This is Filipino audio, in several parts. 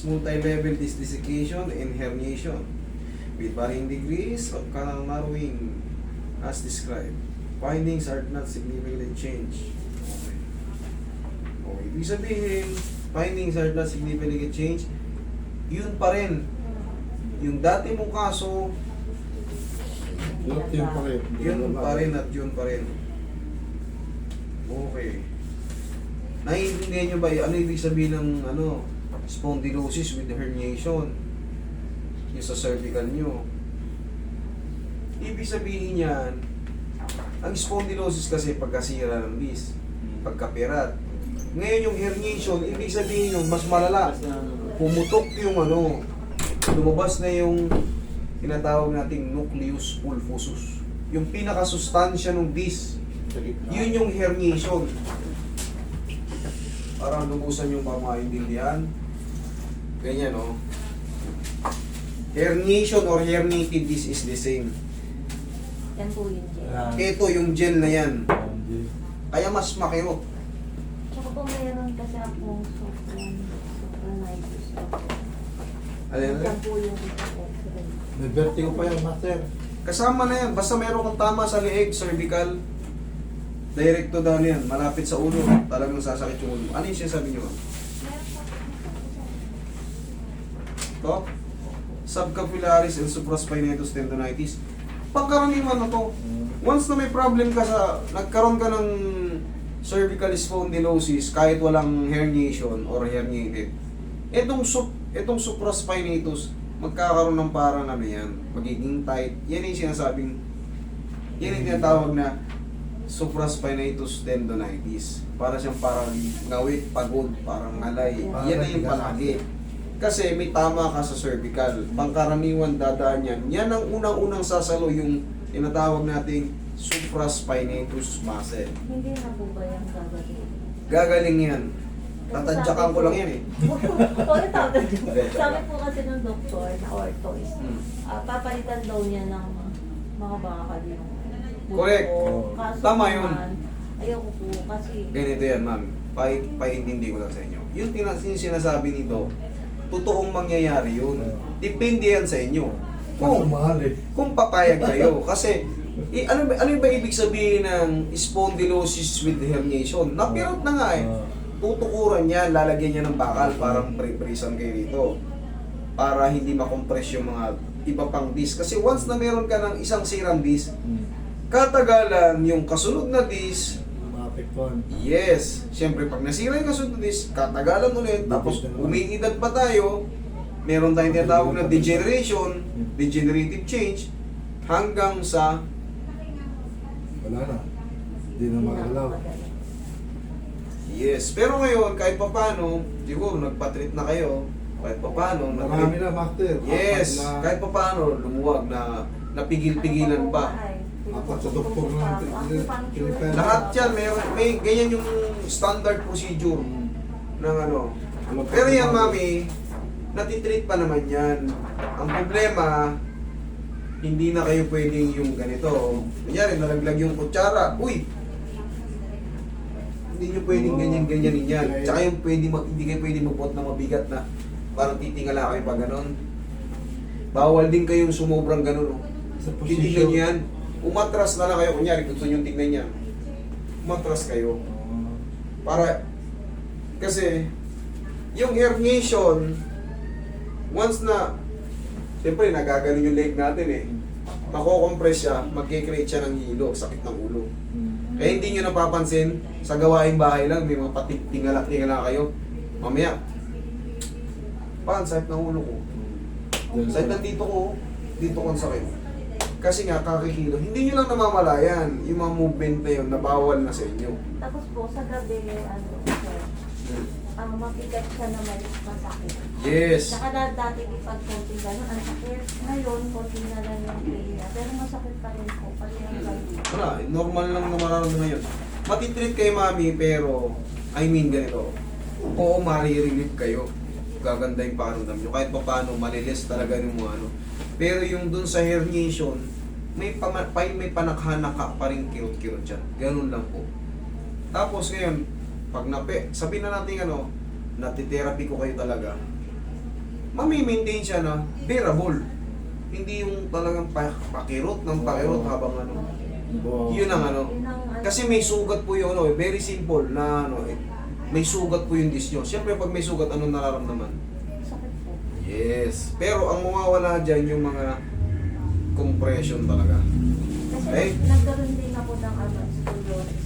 multi-level disc desiccation and herniation with varying degrees of canal narrowing as described. Findings are not significantly changed. Okay. Okay. Ibig sabihin, findings are not significantly changed. Yun pa rin. Yung dati mong kaso, Yun pa rin. yun pa rin at yun pa rin. Okay. Naiintindihan nyo ba ano ibig sabihin ng spondylosis with herniation? Yung sa cervical nyo. Ibig sabihin yan, ang spondylosis kasi pagkasira ng disc, pagkapirat. Ngayon yung herniation, ibig sabihin yung mas malala. Pumutok yung lumabas na yung tinatawag nating nucleus pulposus. Yung pinakasustansya ng disc, yun yung herniation. Parang lubusan yung maintindihan. Ganyan, no? Herniation or herniated disc is the same. Yan po yun, Jay. Ito yung gel na yan. Kaya mas makirot. Tsaka po mayroon kasi akong sopranitis. Alin? Yan po yung ito po. May vertigo pa yan, master. Kasama na yan. Basta meron kang tama sa leeg, cervical, direkto down yan. Malapit sa ulo. Talagang sasakit yung ulo. Ano yung sinasabi nyo? Ito? Subcapularis and supraspinatus tendonitis. Pangkaraniwan na to. Once na may problem ka nagkaroon ka ng cervical spondylosis kahit walang herniation or herniated, itong supraspinatus, magkakaroon ng parang yan, magiging tight. Yan yung sinasabing, yan yung tinatawag na supraspinatus tendonitis. Para siyang parang ngawit, pagod, parang ngalay. Yan na yung palagi. Kasi may tama ka sa cervical. Pangkaraniwan dadaan yan. Yan ang unang-unang sasalo yung tinatawag nating supraspinatus muscle. Hindi na po ba yung gagaling? Gagaling yan. Tatadyakan ko lang yan eh. Oo, sabi po kasi ng doktor na orthoist, papalitan daw niya ng mga bakal yung buto. Correct. Kaso Tama naman, yun. Ayoko po kasi Ganito yan, ma'am. Paintindi ko lang sa inyo. Yung sinasabi nito, totoong mangyayari yun. Depende yan sa inyo. Kaso mahal eh. Kung papayag kayo. Kasi, ano ba ibig sabihin ng spondylosis with herniation? Napirot na nga eh. Tutukuran niya, lalagyan niya ng bakal, parang pre-presan kayo dito. Para hindi makompress yung mga iba pang disc. Kasi once na meron ka ng isang sirang disc, katagalan yung kasunod na disc, Maapektuhan. yes, siyempre pag nasira yung kasunod na disc, katagalan ulit, tapos umiidad pa tayo, meron tayong tinatawag na degeneration, degenerative change, hanggang sa Wala na. Hindi na makalaw. yes. Pero ngayon, kahit papano, siguro nagpa-treat na kayo, kahit papano, Marami na, master. yes, Apat na- kahit papano, lumuwag na napigil-pigilan pa. Apat sa doktor na pinipera. Lahat yan, may ganyan yung standard procedure ng Pero yan, mami, natitreat pa naman yan. Ang problema, hindi na kayo pwedeng yung ganito. Kunyari, nalaglag yung kutsara. Uy! Hindi nyo pwedeng ganyan-ganyanin yan. Tsaka yung hindi kayo pwedeng magbuhat na mabigat na parang titingala kayo pa ganon. Bawal din kayong sumobrang ganon. Sa Hindi posisyon. ganyan. Umatras na lang kayo. Kunyari, gusto nyo tingnan niya. Umatras kayo. Para, kasi, yung herniation, once na, siyempre, nagagaling yung leg natin eh. Mako-compress siya, magkikreate siya ng hilo, sakit ng ulo. Kaya hindi nyo napapansin, sa gawaing bahay lang, may mga tingala kayo. Mamaya, sakit ng ulo ko. Sakit ng dito ko, dito ko ang sakit. Kasi nga, kakikilo. Hindi nyo lang namamalayan, yung mga movement na yun, nabawal na sa inyo. Tapos po sa gabi, sir, mabigat siya na may masakit. Yes. Saka dati pag konti gano'n, ang sakit. Ngayon, konti na lang yung pain. Pero masakit pa rin po. Pati ang gabi. Wala, normal lang na mararamdaman yun. Matitreat kay mami, pero, ganito. Oo, marirelieve kayo. Gaganda yung pakiramdam nyo. Kahit pa paano, malilis talaga yung mga Pero yung dun sa herniation, may panakhanaka pa rin kirot-kirot dyan. Ganun lang po. Tapos ngayon, pag sabihin na natin natitherapy ko kayo talaga, mami-maintain siya na bearable. Hindi yung talagang pakirot ng pakirot habang ano. Yun ang ano. Kasi may sugat po yun, ano, very simple na ano, may sugat po yung disc nyo. Siyempre pag may sugat, anong nararamdaman? Sakit po. Yes. Pero ang mawawala dyan yung mga compression talaga. Kasi Eh? nagkaroon din ako ng scoliosis.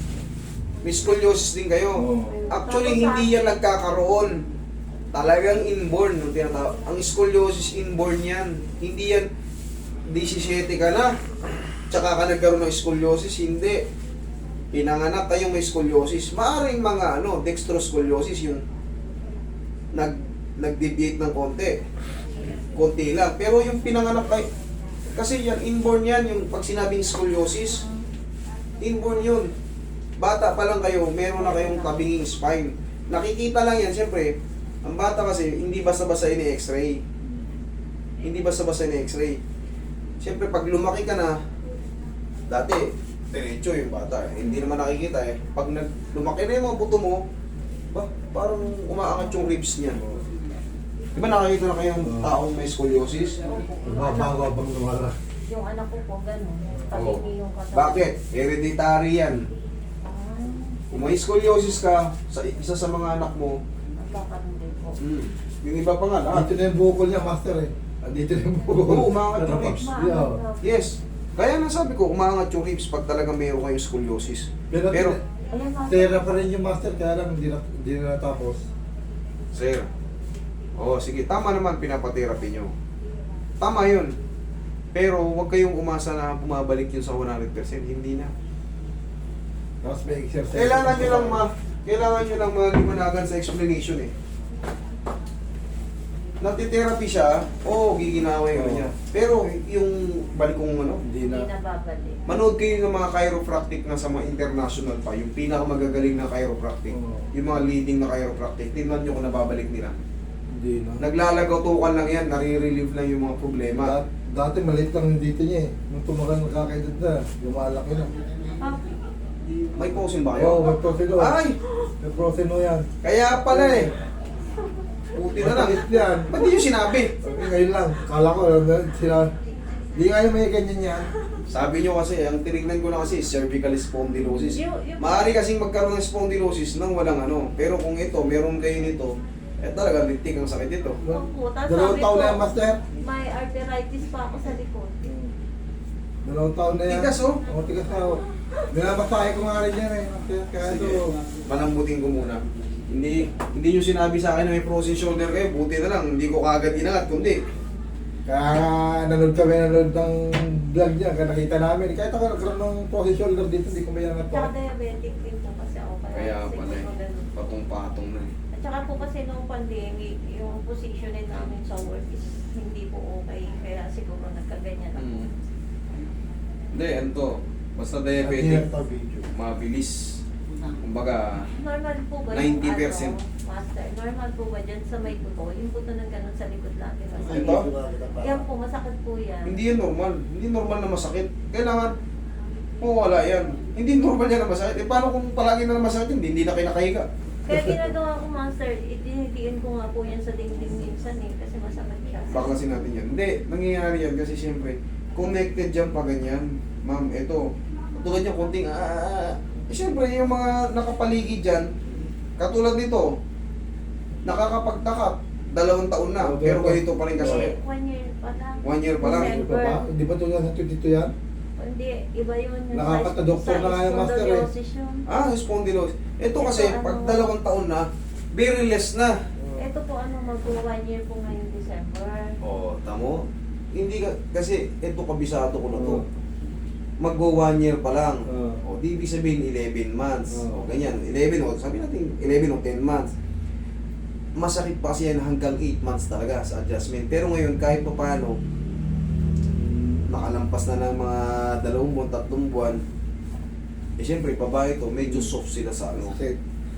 May scoliosis din kayo. Oo. Actually, hindi yan nagkakaroon. Talagang inborn. Yung tinatawag. Ang scoliosis inborn yan. Hindi yan 17 ka na. Tsaka ka nagkaroon ng scoliosis. Hindi. Pinanganak kayong may scoliosis. Maaring mga dextroscoliosis yung nag-deviate ng konti. Konti lang. Pero yung pinanganak kayo, kasi yan, inborn yan. Yung pag sinabing scoliosis, inborn yun. Bata pa lang kayo, meron na kayong tabinging spine. Nakikita lang yan, siyempre, ang bata kasi, hindi basta-basta ini-x-ray. Hindi basta-basta ini-x-ray. Siyempre, pag lumaki ka na, dati, diretso yung bata. Hindi naman nakikita eh. Pag lumaki na yung mga buto mo, parang umaangat yung ribs niya. Di ba nakikita na kayong taong may scoliosis? Mababa bang lumara. Yung anak ko po, gano'n. Tabingi yung katawan. Bakit? Hereditary yan. Ah, Kung may scoliosis ka, sa isa sa mga anak mo, nagkakaroon din po. yung iba pa nga lahat. Dito na yung bukol niya, master eh. Dito na yung bukol. Oo, umangat yung ribs. Yeah. Yes. Kaya nasabi ko, umangat yung ribs pag talaga mayroon kayong scoliosis. Pero, Pero, Ayun, master. tera pa rin yung master, kaya lang hindi na natapos. Sir, sige, tama naman pinapatherapy nyo. Tama yun. Pero huwag kayong umasa na bumabalik yun sa 100%. Hindi na. Tapos may exercise. Kailangan nyo lang maliwanagan sa explanation eh. Natitherapy siya, giginaway ko niya. Pero yung balik kong Hindi Hindi na. na babalik. manood kayo ng mga chiropractic na sa mga international pa, yung pinakamagagaling na chiropractic, Oo. yung mga leading na chiropractic, tingnan nyo kung nababalik nila. Hindi na. Naglalagaw-tukan lang yan, nare-relieve lang yung mga problema. Dati maliit lang yung dito niya eh. Nung tumagal nakakaedad na, lumalaki na. Ah, May posin ba kayo? Oo, may prosino. Ay! May prosino yan. Kaya pala eh. Buti na lang. Maliit yan. Ba't di nyo sinabi? Ngayon lang, kala ko, hindi nga yung may ganyan yan. Sabi nyo kasi, ang tinignan ko na kasi, cervical spondylosis. Yung- Maaari kasing magkaroon ng spondylosis nang walang ano. Pero kung ito, meron kayo nito, talaga litik ang sakit ito. Opo, tapos Dalawang sabi taon ko, na yan, master. may arthritis pa ako sa likod. Dalawang taon na yan. Tigas, oh. Oo, tigas na oh. Binamatay ko nga rin yan eh. Kaya Sige, ito, malambutin ko muna. Hindi nyo sinabi sa akin na may frozen shoulder kayo, buti na lang, hindi ko kagad inangat, kundi. kaya nanood ng vlog niya, kaya nakita namin. Kahit ako nagkaroon ng frozen shoulder dito, hindi ko mayangat Tsaka pa. diabetic din po kasi ako. Kaya pala siguro eh, ganun. patong-patong na eh. At saka po kasi nung pandemic, yung positionin namin sa work is hindi po okay. Kaya siguro nagkaganyan ako. Hindi, ano to, basta diabetic, mabilis. Kumbaga, Normal po ba 90%. master? Normal po ba dyan sa may buto? Yung buto ng ganun sa likod lagi masakit. Ito? Yan po, masakit po yan. hindi yan normal. Hindi normal na masakit. Kailangan, wala yan. Hindi normal yan na masakit. Paano kung palagi na masakit yun? Hindi na kayo nakahiga. Kaya ginagawa ko, master, itinitiin ko nga po yan sa dingding minsan eh, kasi masakit siya. Baklasin natin yan. Hindi, nangyayari yan kasi siyempre, connected dyan pa ganyan. Ma'am, ito, tulad yung konting siyempre, yung mga nakapaligid dyan, katulad nito, nakakapagtaka, 2 taon na, Oo, pero diba? ganito pa rin kasakit. 1 year pa lang. 1 year pa lang. December. Hindi ba ito sa 22 yan? Hindi, iba yun. Nakapata-doktor na nga yung master eh. spondylosis yun. Spondylosis. Ito kasi, Ito, pag ano? 2 taon na, very less na. Ito po mag-1 year po ngayong December. Tamo? Hindi ka, kasi ito kabisado ko na to. Mag-go 1 year pa lang. Di ibig sabihin 11 months. Ganyan. 11 sabi natin 11 o 10 months. Masakit pa kasi yan hanggang 8 months talaga sa adjustment. Pero ngayon, kahit pa paano, nakalampas na ng mga 2 buwan, 3 buwan, siyempre, babae to, medyo soft sila sa ano.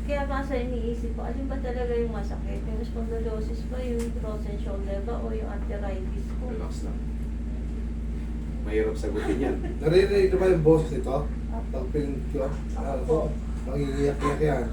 Kaya kasi iniisip ko, alin ba talaga yung masakit? Yung spondylosis ba, yung frozen shoulder ba, o yung arthritis ko? Relax lang. Mahirap sagutin yan. Naririnig na ba yung boses nito? Pag pinito, mangigiyak-iyak yan.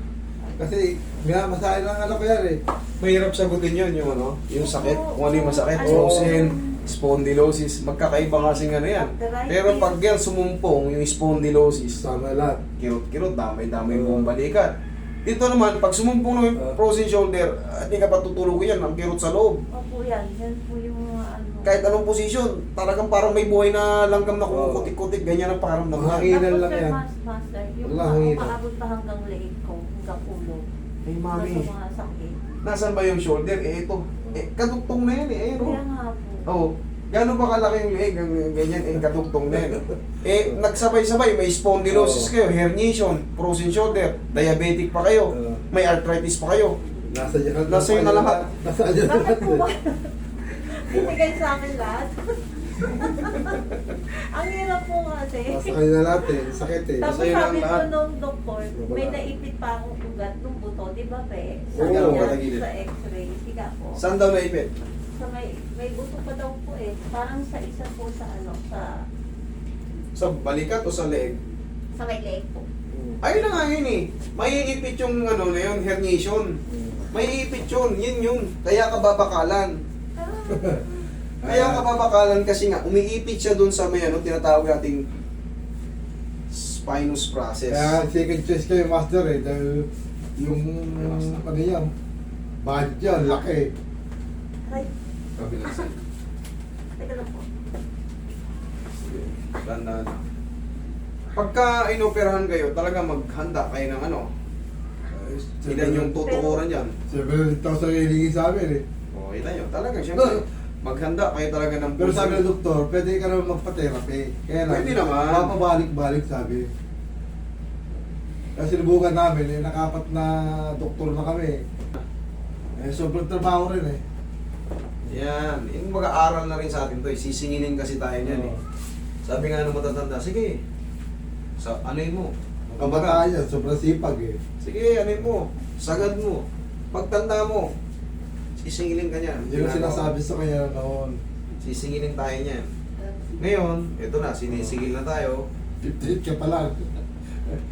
Kasi minamasahe ng anak ko yan eh. Mahirap sagutin yun, yung ano, yung sakit, kung ano yung masakit, Ano? frozen, spondylosis, magkakaiba kasing ano yan. Arthritis. Pero pag yan sumumpong, yung spondylosis, Sama lahat. kirot-kirot, damay-damay buong balikat. Dito naman, pag sumumpong ng frozen shoulder, hindi ka pa tutulugin yan, ang kirot sa loob. Opo yan. Yan po yung mga ano. Kahit anong posisyon, talagang parang may buhay na langgam na kumukutik-kutik, ganyan ang pakaramdam mo. Mga hinal Tapos, lang Sir yan. Master, yung Wala, mga hinal. umaabot pa hanggang leeg ko, hanggang ulo. Ay, Sa mami, mga sakit. nasan ba yung shoulder? Eh, ito. Eh, kadugtong na yan eh. Kaya No? nga po. Oo. Gano'n ba kalaki yung leeg? Ganyan, eh, kadugtong na yan. Eh, nagsabay-sabay, may spondylosis kayo, herniation, frozen shoulder, diabetic pa kayo, may arthritis pa kayo. Nasa dyan. Nasa yun na lahat. Nasa dyan na Bakit lahat po ba? eh. Bibigay sa akin lahat. Ang hirap po kasi. Nasa kanya lahat eh. Sakit eh. Tapos sa'yo lang sabi ko lahat. nung doktor, may Wala. naipit pa akong ugat nung buto, di ba pe? Oo, Sabi niya patagilid. sa x-ray, siga po. Saan daw naipit? Sa may buto pa daw po eh. Parang sa isa po sa ano, Sa balikat o sa leeg? sa may leg po. Ayun na nga yun eh. Maiipit yung ano na yun, herniation. Maiipit yun, yun yun. Kaya ka babakalan. Kaya ka babakalan kasi nga, umiipit siya dun sa may ano, tinatawag nating spinous process. Kaya second choice kayo master eh. Dahil yung ano yan. Budget yan, laki. Ay, Kabilang side. teka lang po. Sige, tandaan na. Pagka inoperahan kayo, talaga maghanda kayo ng ano. Ilan yung tutukuran dyan. 7,000 hilingi sa amin eh. O, ilan yun. Talaga, syempre. Maghanda kayo talaga ng Pero puso. sabi ng doktor, pwede ka naman magpa-therapy. Kaya lang, Pwede naman. mapabalik-balik sabi. Kasi sinubukan namin, eh, nakapat na doktor na kami. Eh, sobrang trabaho rin eh. Yan. Yung mag-aaral na rin sa atin to. Sisingilin kasi tayo niyan eh. Sabi nga ng matatanda, sige. Sa anoy mo. Ang kabataan niya, sobrang sipag eh. Sige, anoy mo. Sagad mo. Pagtanda mo. Sisingilin ka niyan. Yun ang sinasabi sa kanya noon. Sisingilin tayo niyan. Ngayon, ito na, sinisigil na tayo. 58 ka pa lang.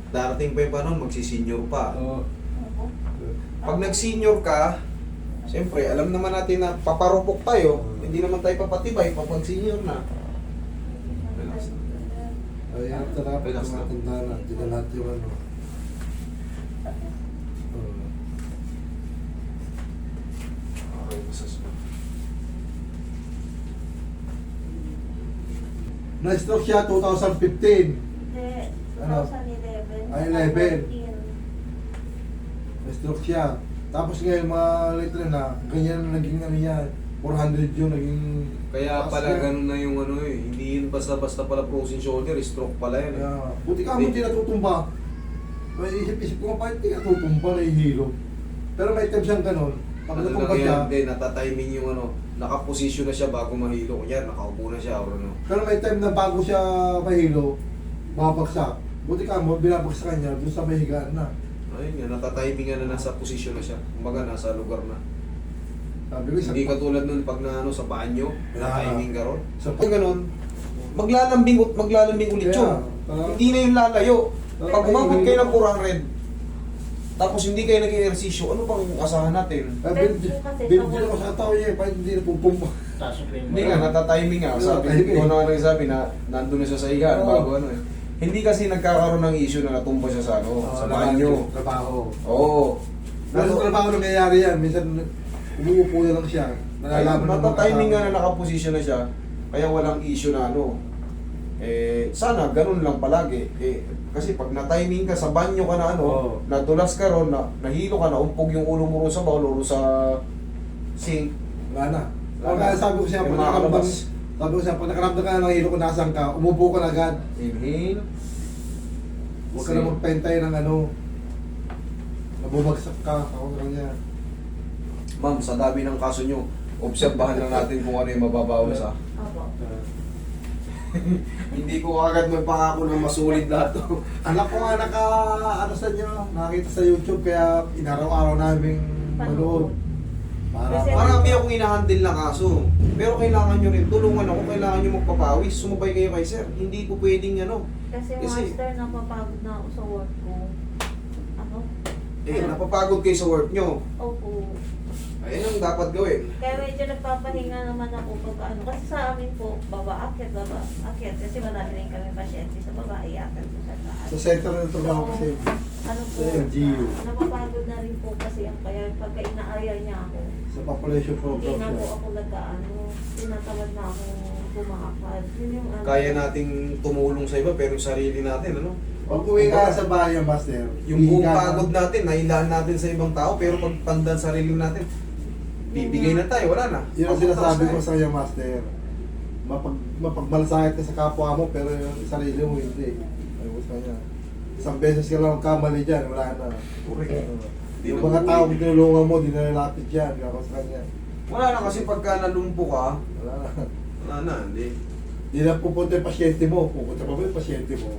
Darating pa yung panahon, magsisenior pa. Oo. Opo. Pag nag-senior ka, siyempre, alam naman natin na paparupok tayo. Hindi naman tayo papatibay kapag senior na. Ay, hirap na dapat Relax yung mga lang. tanda na. Hindi na lahat yung ano. Oo. Okay, masas mo. Na-stroke siya 2015. Hindi, Ano? 2011. Ay, 11. Na-stroke siya. Tapos ngayon mga later na, ganyan na naging ano yan. 400 yun naging... Kaya taas pala yan. ganun na yung ano eh. Hindi yun basta-basta pala frozen shoulder, stroke pala yan eh. Kaya, buti ka mo hindi natutumba. May isip-isip ko nga, bakit hindi natutumba, nahihilo. Pero may time siyang ganun. Pag Ano natumba lang siya, yan, hindi, natatiming yung ano, nakaposisyon na siya bago mahilo. Kunyari, nakaupo na siya or ano. pero may time na bago siya mahilo, mabagsak. Buti ka mo, binabagsakan niya, doon sa mahigaan na. Ayun nga, natatiming na nasa posisyon na siya. Kumbaga, nasa lugar na. Sabi ko, Hindi katulad nun pag na ano, sa banyo, na-timing ka ron. Sa Pag ganun, maglalambing ulit yun. Hindi na yung lalayo. Pag umabot kayo ng 400, tapos hindi kayo nag-ehersisyo, ano pang asahan natin? Binibigyan ko sa tao niya, bakit hindi napupumpa? Hindi nga, natatiming nga. Sabi, Timing. kung ano nga nagsabi na nandun na siya sa higaan Oo. bago ano eh. Hindi kasi nagkakaroon ng issue na natumba siya sa ano, sa banyo. Trabaho. Oo. Pero sa trabaho nangyayari yan, minsan umuupo na lang siya. Nalalaman ng mga Natatiming nga kasama. na nakaposisyon na siya, kaya walang issue na ano. Eh, sana ganun lang palagi. Eh, kasi pag na-timing ka, sa banyo ka na ano, Oo. nadulas ka ron, nahilo ka na, umpog yung ulo mo ron sa bowl o sa sink. Wala na. Wala Kaya na. sabi ko siya, Yung pag mga nakaramdam, kalabas. sabi ko siya, pag nakaramdam ka ng hilo kung nasan ka, umupo ka na agad. Inhale. Huwag ka na magpentay ng ano, nabubagsak ka, ako na niya. Ma'am, sa dami ng kaso nyo, obserbahan lang natin kung ano yung mababawas ha. Opo. Hindi ko agad magpangako na masulit lahat to. Anak ko nga ano sa inyo, nakita sa YouTube, kaya inaraw-araw namin manood. Para Kasi- Marami akong inahandle na kaso. Pero kailangan nyo rin, tulungan ako, kailangan nyo magpapawis. Sumabay kayo kay sir. Hindi po pwedeng ano. Kasi Kasi- master, napapagod na ako sa work ko. Ano? napapagod kayo sa work nyo. Opo. Ayun ang dapat gawin. Kaya medyo nagpapahinga naman ako pag ano. Kasi sa amin po, baba, akyat. Kasi marami rin kami pasyente sa baba, iakyat po sa taas. Sa center ng trabaho kasi. Ano po, Sa LGU. napapagod na rin po kasi ang kaya pagka inaaya niya ako, Sa population hindi program na po siya. ako nag-ano, tinatamad na ako kumakad. Yun yung ano. Kaya nating tumulong sa iba pero yung sarili natin, ano? Pag uwi ka sa bayan, Master, Yung buong higa ka. pagod natin, nailaan natin sa ibang tao, pero pag pandan sarili natin, bibigay na tayo, wala na. Yun ang sinasabi ko sa iyo, Master. Mapagmalasakit ka sa kapwa mo, pero yung sarili mo hindi. Ay mo sa kanya. Isang beses ka lang kamali dyan, wala na. Correct. Di Yung na mga mabuhay. taong tinulungan mo, di na nalapit yan. Kako sa kanya. Wala na kasi pagka nalumpo ka, Wala na. wala na, hindi. Di na pupunta yung pasyente mo. Pupunta pa ba yung pasyente mo?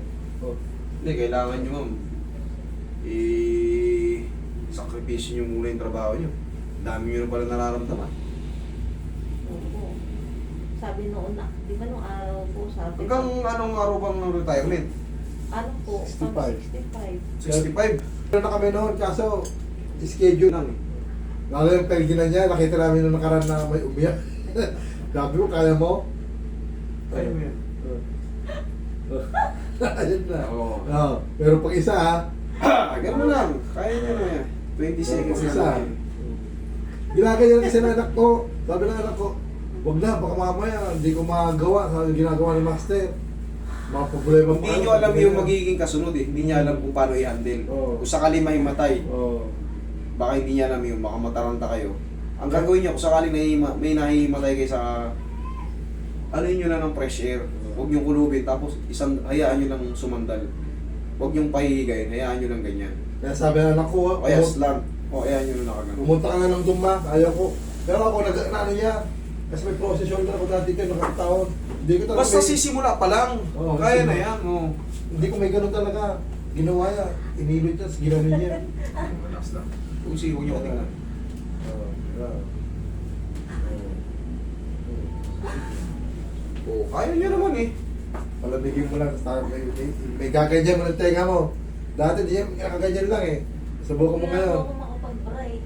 Oh. Hindi, kailangan nyo, ma'am, sakripisyo nyo muna yung trabaho nyo. Ang dami nyo na pala nararamdaman. Opo. Sabi noon na, di ba nung araw po sabi Hanggang anong araw bang ng retirement? ano po, 65. 65. 65? Pero na kami noon, kaso schedule Lang eh. lalo yung pelginan niya, nakita namin nung nakaraan na may umiyak. Sabi ko, kaya mo? Kaya mo yan. Ayun na. Oo. Oo. Pero pag isa ha, Ganun lang. Kaya nyo na yan. 20 seconds Isa. na lang. Ginagawa kasi ng anak ko. Sabi ng anak ko, wag na, baka mamaya, hindi ko magagawa. Sabi ginagawa ni Master. Mga problema pa. Hindi nyo alam yung magiging kasunod eh. Hindi niya alam kung paano i-handle. Oo. Kung sakali mahimatay, Oo. baka hindi niya alam yun. Baka mataranta kayo. Ang gagawin niya, kung sakali may nahihimatay kayo sa... Ano nyo na ng fresh air. Huwag nyo kulubin. Tapos hayaan nyo lang sumandal. Huwag nyo pahihigayin. Hayaan nyo lang ganyan. Kaya sabi ng anak ko, O kaya slant. O hayaan nyo lang nakagano. pumunta ka na ng Duma, ayaw ko. Pero ako, ano niya, kasi may process shoulder ako dati kayo, nakataon. Hindi ko talaga Basta may- sisimula pa lang. Oo, Kaya sisimula. na yan. Oh. Hindi ko may ganun talaga. Ginawa niya, inilot niya, tapos ginawa niya. Relax lang. Kung huwag nyo katingnan. Oo, yeah. Oo, kaya nyo naman eh. Palamigin mo lang, tapos may gaganyan mo ng tenga mo. Dati di yan, kakaganyan lang eh. Subukan mo Kaya ngayon. ako makapag-break.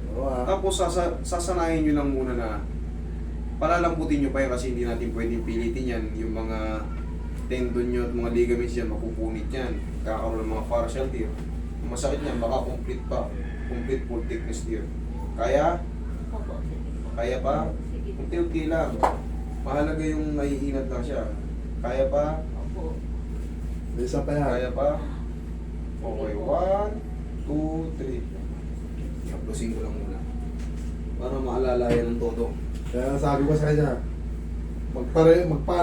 Oo ah. Tapos sasanayin nyo lang muna na palalambutin nyo pa yan kasi hindi natin pwedeng pilitin yan. Yung mga tendon nyo at mga ligaments yan, mapupunit yan. Kakaroon ng mga partial tear. Ang masakit niyan, baka complete pa. Complete full thickness tear. Kaya? Opo, sige po. Kaya pa? Sige po. Unti-unti lang. Mahalaga yung naiinat lang siya. Kaya pa? Opo. May isa pa yan. Kaya pa? Okay, 1, 2, 3. Haplosin ko lang muna. Para maalala yan ng todo. Kaya sabi ko sa kanya, magpa...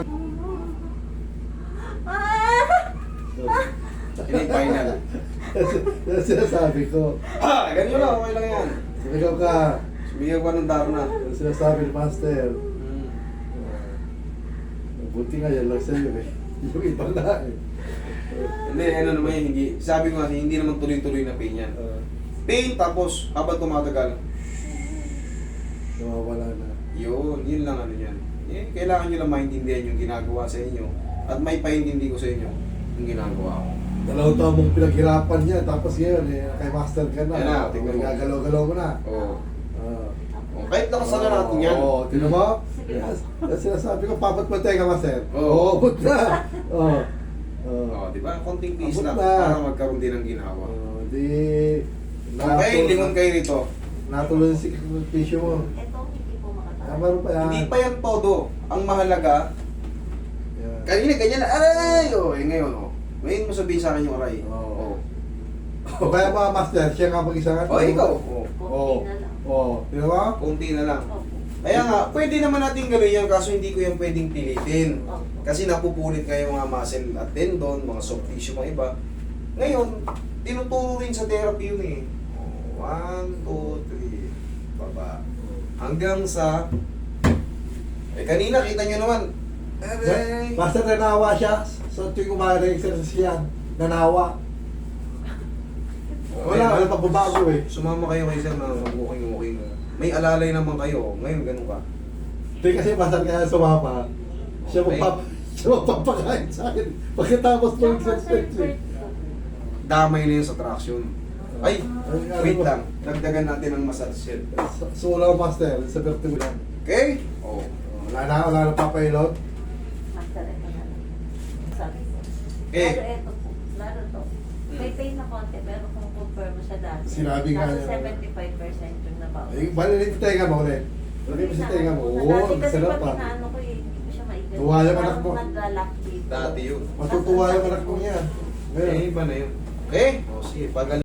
Hindi, final. Yan sinasabi ko. Ganyan lang, okay lang yan. Sumigaw ka. Sumigyan ko ng daro na. Yan sinasabi ni Master. Buti nga yan lang sa'yo eh. Yung iba na eh. Hindi, ano naman yan, hindi. Sabi ko kasi, hindi naman tuloy-tuloy na pain yan. Pain, tapos habang tumatagal, Nawawala na. yun lang ano yan. Eh, kailangan nyo lang maintindihan yung ginagawa sa inyo. At may paintindi ko sa inyo yung ginagawa ko. Dalawang taon mong pinaghirapan niya, tapos ngayon eh, kay Master ka na. Yan na, tingnan mo. Gagalaw-galaw mo na. Oo. Ah. Oh, kahit nakasan na natin yan. Oo, tingnan mo? Sige. Yan sinasabi ko, papat mo teka, Master. Oo. Oo, but na. Oo. Oh, di ba? Konting tiis Abot lang na. para magkaroon din ng ginawa. Di... Okay, lingon kayo rito. Natuloy si tissue mo. Ito, hindi po makatawa. Ah, meron pa yan. Hindi pa yan todo. Ang mahalaga, Yan. kanina ganyan na, aray! Oh, eh ngayon, oh. Ngayon mo sabihin sa akin yung aray. Oo. O kaya mga Master, siya nga mag-isa nga. Oh, ikaw. Oh. Kunti na lang. Oo. Tingnan mo? Kunti na lang. Opo. Kaya nga, pwede naman natin gawin yan kaso hindi ko yan pwedeng pilitin. Opo. Kasi napupunit nga yung mga muscle at tendon, mga soft tissue, mga iba. Ngayon, tinuturo rin sa therapy yun eh. 1, 2, 3, baba. Hanggang sa... Eh kanina, kita nyo naman. Aray! Basta nanawa siya, so tuwing umaga exercise yan, nanawa. Wala pagbabago eh. Sumama kayo kay sir na mag-walking. May alalay naman kayo. Ngayon, ganun ka. Hindi kasi basta kaya sumama, siya Okay. magpapakain sa akin pagkatapos ng Tsaka, Sir exercise. Bert eh. po. damay na yun sa traction. Ay, Ay, wait ano ba? lang. Dagdagan natin ng massage head. Sula ko, master. Sa vertigo yan. Okay? Oh. Wala na papailot. Master, ito na lang. Sabi ko. Eh. Lalo ito po. Lalo to. May pain na konti, pero kung compare mo sa dati, Sinabi nga nasa niya. 75% yung nabawas. Eh, bali rin tenga mo ulit. Lagi mo sa tenga mo. Oo, Dati kasi sarap pag pa. inaano ko eh, hindi ko siya maigat. Tuwa yung anak mo. Parang naglalak dito. Dati yun. Matutuwa yung anak mo niya. Eh, iba na yun. Okay? O, sige, pagaling.